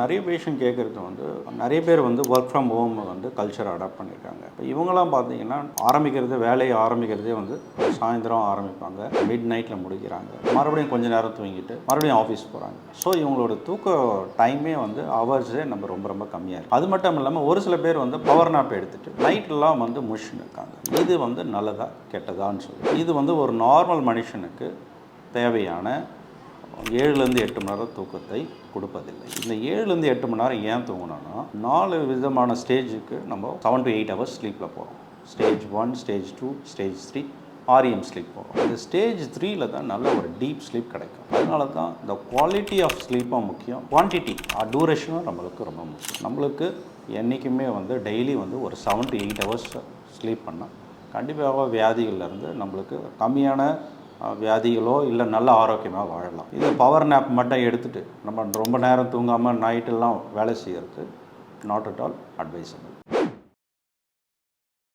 நிறைய பேஷண்ட் கேட்குறது வந்து நிறைய பேர் வந்து ஒர்க் ஃப்ரம் ஹோம் வந்து கல்ச்சர் அடாப்ட் பண்ணியிருக்காங்க. இப்போ இவங்களாம் பார்த்தீங்கன்னா வேலையை ஆரம்பிக்கிறதே வந்து சாயந்தரம் ஆரம்பிப்பாங்க, மிட் நைட்டில் முடிக்கிறாங்க, மறுபடியும் கொஞ்சம் நேரம் தூங்கிட்டு மறுபடியும் ஆஃபீஸ் போகிறாங்க. ஸோ இவங்களோட தூக்க டைமே வந்து ஹவர்ஸே நம்ம ரொம்ப ரொம்ப கம்மியாக இருக்குது. அது மட்டும் இல்லாமல் ஒரு சில பேர் வந்து பவர் நாப் எடுத்துகிட்டு நைட்லாம் வந்து முழிச்சுன்னு இருக்காங்க. இது வந்து நல்லதா கெட்டதான்னு சொல்லி இது வந்து ஒரு நார்மல் மனுஷனுக்கு தேவையான 7லேருந்து 8 மணி நேரம் தூக்கத்தை கொடுப்பதில்லை. இந்த 7லேருந்து 8 மணி நேரம் ஏன் தூங்கணும்னா 4 விதமான ஸ்டேஜுக்கு நம்ம 7 to 8 ஹவர்ஸ் ஸ்லீப்பில் போகிறோம். Stage 1, stage 2, stage 3 REM sleep போகிறோம். இந்த ஸ்டேஜ் 3ல் தான் நல்ல ஒரு டீப் ஸ்லீப் கிடைக்கும். அதனால தான் இந்த குவாலிட்டி ஆஃப் ஸ்லீப்பும் முக்கியம், குவான்டிட்டி டூரேஷனும் நம்மளுக்கு ரொம்ப முக்கியம். நம்மளுக்கு என்றைக்குமே வந்து டெய்லி வந்து ஒரு 7 to 8 ஹவர்ஸ் ஸ்லீப் பண்ணால் கண்டிப்பாக வியாதிகள்லேருந்து நம்மளுக்கு கம்மியான வியாதிகளோ இல்லை நல்ல ஆரோக்கியமாக வாழலாம். இது பவர் நேப் மட்டும் எடுத்துகிட்டு நம்ம ரொம்ப நேரம் தூங்காமல் நைட்டெல்லாம் வேலை செய்கிறது நாட் அட் ஆல் அட்வைசபிள்.